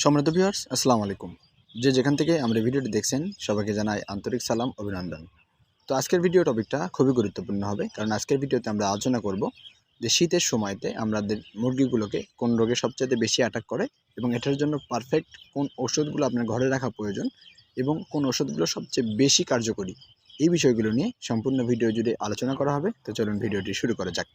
সম্মানিত ভিউয়ার্স, আসসালামু আলাইকুম। যে যেখান থেকে আমরা ভিডিওটি দেখছেন সবাইকে জানাই আন্তরিক সালাম, অভিনন্দন। তো আজকের ভিডিও টপিকটা খুবই গুরুত্বপূর্ণ হবে, কারণ আজকের ভিডিওতে আমরা আলোচনা করব যে শীতের সময়তে আমাদের মুরগিগুলোকে কোন রোগে সবচেয়ে বেশি অ্যাটাক করে এবং এটার জন্য পারফেক্ট কোন ওষুধগুলো আপনার ঘরে রাখা প্রয়োজন এবং কোন ওষুধগুলো সবচেয়ে বেশি কার্যকরী, এই বিষয়গুলো নিয়ে সম্পূর্ণ ভিডিও জুড়ে আলোচনা করা হবে। তো চলুন ভিডিওটি শুরু করা যাক।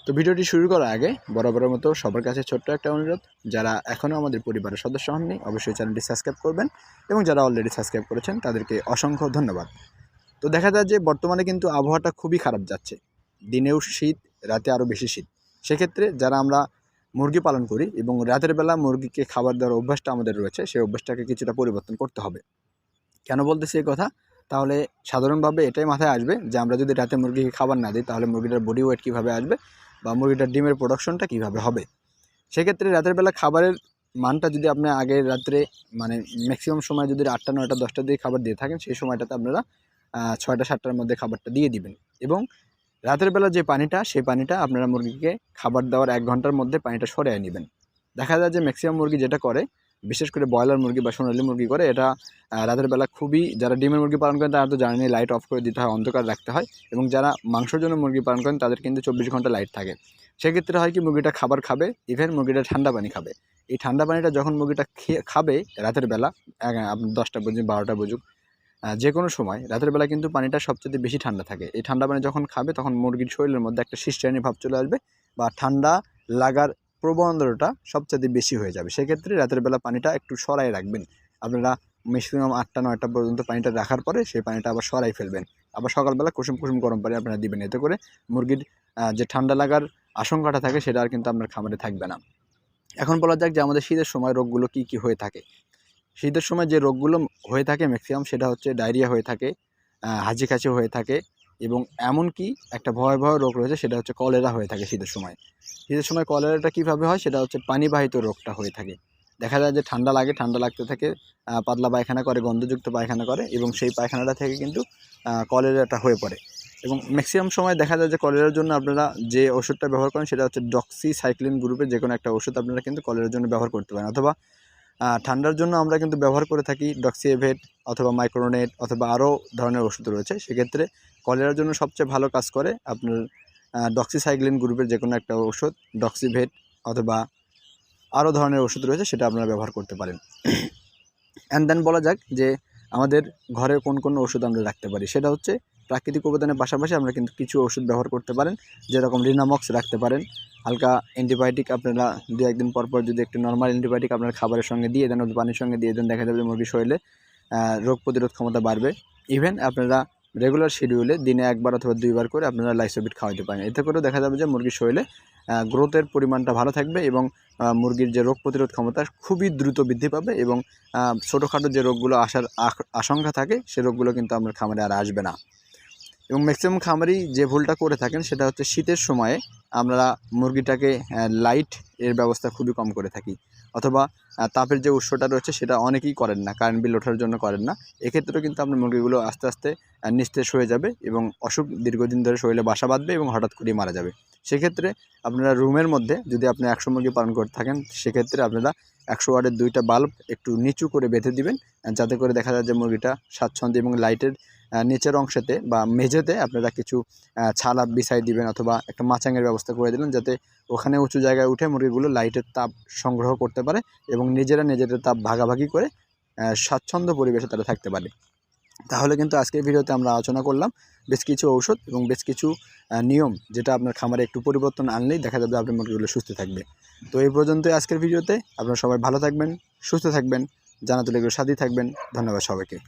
তো ভিডিওটি শুরু করার আগে বরাবরের মতো সবার কাছে ছোট্ট একটা অনুরোধ, যারা এখনও আমাদের পরিবারের সদস্য হননি অবশ্যই চ্যানেলটি সাবস্ক্রাইব করবেন এবং যারা অলরেডি সাবস্ক্রাইব করেছেন তাদেরকে অসংখ্য ধন্যবাদ। তো দেখা যায় যে বর্তমানে কিন্তু আবহাওয়াটা খুবই খারাপ যাচ্ছে, দিনেও শীত, রাতে আরও বেশি শীত। সেক্ষেত্রে যারা আমরা মুরগি পালন করি এবং রাতের বেলা মুরগিকে খাবার দেওয়ার অভ্যাসটা আমাদের রয়েছে, সেই অভ্যাসটাকে কিছুটা পরিবর্তন করতে হবে। কেন বলতেছি এই কথা? তাহলে সাধারণভাবে এটাই মাথায় আসবে যে আমরা যদি রাতে মুরগিকে খাবার না দিই তাহলে মুরগিটার বডি ওয়েট কীভাবে আসবে বা মুরগিটার ডিমের প্রোডাকশনটা কীভাবে হবে। সেক্ষেত্রে রাতের বেলা খাবারের মানটা যদি আপনি আগের রাত্রে মানে ম্যাক্সিমাম সময় যদি 8টা 9টা 10টা দিয়ে খাবার দিয়ে থাকেন, সেই সময়টাতে আপনারা 6টা 7টার মধ্যে খাবারটা দিয়ে দিবেন এবং রাতের বেলা যে পানিটা, সেই পানিটা আপনারা মুরগিকে খাবার দেওয়ার 1 ঘন্টার মধ্যে পানিটা সরিয়ে নেবেন। দেখা যায় যে ম্যাক্সিমাম মুরগি যেটা করে, বিশেষ করে ব্রয়লার মুরগি বা সোনালী মুরগি করে, এটা রাতের বেলা খুবই, যারা ডিমের মুরগি পালন করেন তারা তো জানেন লাইট অফ করে দিতে হয়, অন্ধকার রাখতে হয়, এবং যারা মাংসের জন্য মুরগি পালন করেন তাদের কিন্তু 24 ঘন্টা লাইট থাকে। সেক্ষেত্রে হয় কি, মুরগিটা খাবার খাবে, ইভেন মুরগিটা ঠান্ডা পানি খাবে। এই ঠান্ডা পানিটা যখন মুরগিটা খাবে রাতের বেলা, আপনি 10টা বুঝুক 12টা বুঝুক, যে কোনো সময় রাতের বেলা কিন্তু পানিটা সবচেয়ে বেশি ঠান্ডা থাকে। এই ঠান্ডা পানি যখন খাবে তখন মুরগির শরীরের মধ্যে একটা শিরশিরানি ভাব চলে আসবে বা ঠান্ডা লাগার প্রবণতাটা সবচেয়ে বেশি হয়ে যাবে। সেক্ষেত্রে রাতের বেলা পানিটা একটু সরাই রাখবেন। আপনারা ম্যাক্সিমাম 8টা 9টা পর্যন্ত পানিটা রাখার পরে সেই পানিটা আবার সরাই ফেলবেন। আবার সকালবেলা কুসুম কুসুম গরম পানি আপনারা দিবেন। এতে করে মুরগির যে ঠান্ডা লাগার আশঙ্কাটা থাকে সেটা আর কিন্তু আপনার খামারে থাকবে না। এখন বলা যাক যে আমাদের শীতের সময় রোগগুলো কী কী হয়ে থাকে। শীতের সময় যে রোগগুলো হয়ে থাকে ম্যাক্সিমাম সেটা হচ্ছে ডায়রিয়া হয়ে থাকে, হাঁচি কাশি হয়ে থাকে, এবং এমনকি একটা ভয়াবহ রোগ রয়েছে সেটা হচ্ছে কলেরা হয়ে থাকে শীতের সময়। শীতের সময় কলেরাটা কীভাবে হয়, সেটা হচ্ছে পানিবাহিত রোগটা হয়ে থাকে। দেখা যায় যে ঠান্ডা লাগে, ঠান্ডা লাগতে থাকে, পাতলা পায়খানা করে, গন্ধযুক্ত পায়খানা করে, এবং সেই পায়খানাটা থেকে কিন্তু কলেরাটা হয়ে পড়ে। এবং ম্যাক্সিমাম সময় দেখা যায় যে কলেরার জন্য আপনারা যে ওষুধটা ব্যবহার করেন সেটা হচ্ছে ডক্সিসাইক্লিন গ্রুপের যে কোনো একটা ওষুধ আপনারা কিন্তু কলেরার জন্য ব্যবহার করতে পারেন, অথবা ঠান্ডার জন্য আমরা কিন্তু ব্যবহার করে থাকি ডক্সিএভেট অথবা মাইক্রোনেট অথবা আরও ধরনের ওষুধ রয়েছে। সেক্ষেত্রে কলেরার জন্য সবচেয়ে ভালো কাজ করে আপনার ডক্সিসাইক্লিন গ্রুপের যে কোনো একটা ওষুধ, ডক্সিভেট অথবা আরও ধরনের ওষুধ রয়েছে, সেটা আপনারা ব্যবহার করতে পারেন। অ্যান্ড দেন বলা যাক যে আমাদের ঘরে কোন কোন ওষুধ আমরা রাখতে পারি। সেটা হচ্ছে প্রাকৃতিক উপাদানের পাশাপাশি আমরা কিন্তু কিছু ওষুধ ব্যবহার করতে পারেন, যেরকম রিনামক্স রাখতে পারেন। হালকা অ্যান্টিবায়োটিক আপনারা 2-1 দিন পর পর যদি একটু নর্মাল অ্যান্টিবায়োটিক আপনার খাবারের সঙ্গে দিয়ে দেন, পানির সঙ্গে দিয়ে দেন, দেখা যাবে মুরগির শরীরে রোগ প্রতিরোধ ক্ষমতা বাড়বে। ইভেন আপনারা রেগুলার শিডিউলে দিনে 1 বার অথবা 2 বার করে আপনারা লাইসোবিট খাওয়াতে পারেন। এতে করেও দেখা যাবে যে মুরগির শরীরে গ্রোথের পরিমাণটা ভালো থাকবে এবং মুরগির যে রোগ প্রতিরোধ ক্ষমতা খুবই দ্রুত বৃদ্ধি পাবে, এবং ছোটোখাটো যে রোগগুলো আসার আশঙ্কা থাকে সে রোগগুলো কিন্তু আপনার খামারে আর আসবে না। এবং ম্যাক্সিমাম খামারি যে ভুলটা করে থাকেন সেটা হচ্ছে শীতের সময়ে আমরা মুরগিটাকে লাইট এর ব্যবস্থা খুবই কম করে থাকি, অথবা তাপের যে উৎসটা রয়েছে সেটা অনেকেই করেন না, কারেন্ট বিল ওঠার জন্য করেন না। এক্ষেত্রেও কিন্তু আপনার মুরগিগুলো আস্তে আস্তে নিস্তেজ হয়ে যাবে এবং অসুখ দীর্ঘদিন ধরে শরীরে বাসা বাঁধবে এবং হঠাৎ করেই মারা যাবে। সেক্ষেত্রে আপনারা রুমের মধ্যে যদি আপনি 100 মুরগি পালন করে থাকেন, সেক্ষেত্রে আপনারা 100 ওয়াটের 2টা বাল্ব একটু নিচু করে বেঁধে দিবেন, যাতে করে দেখা যায় যে মুরগিটা স্বাচ্ছন্দ্য, এবং লাইটের নিচের অংশেতে বা মেঝেতে আপনারা কিছু ছালা বিছাই দিবেন, অথবা একটা মাচাঙের ব্যবস্থা করে দিলেন, যাতে ওখানে উঁচু জায়গায় উঠে মুরগিগুলো লাইটের তাপ সংগ্রহ করতে পারে এবং নিজেদের তাপ ভাগাভাগি করে স্বাচ্ছন্দ্য পরিবেশে তারা থাকতে পারে। তাহলে কিন্তু আজকের ভিডিওতে আমরা আলোচনা করলাম বেশ কিছু ঔষধ এবং বেশ কিছু নিয়ম, যেটা আপনার খামারে একটু পরিবর্তন আনলেই দেখা যাবে আপনার মুরগিগুলো সুস্থ থাকবে। তো এই পর্যন্তই আজকের ভিডিওতে। আপনারা সবাই ভালো থাকবেন, সুস্থ থাকবেন, জানাতুল এগুলোর সাথেই থাকবেন। ধন্যবাদ সবাইকে।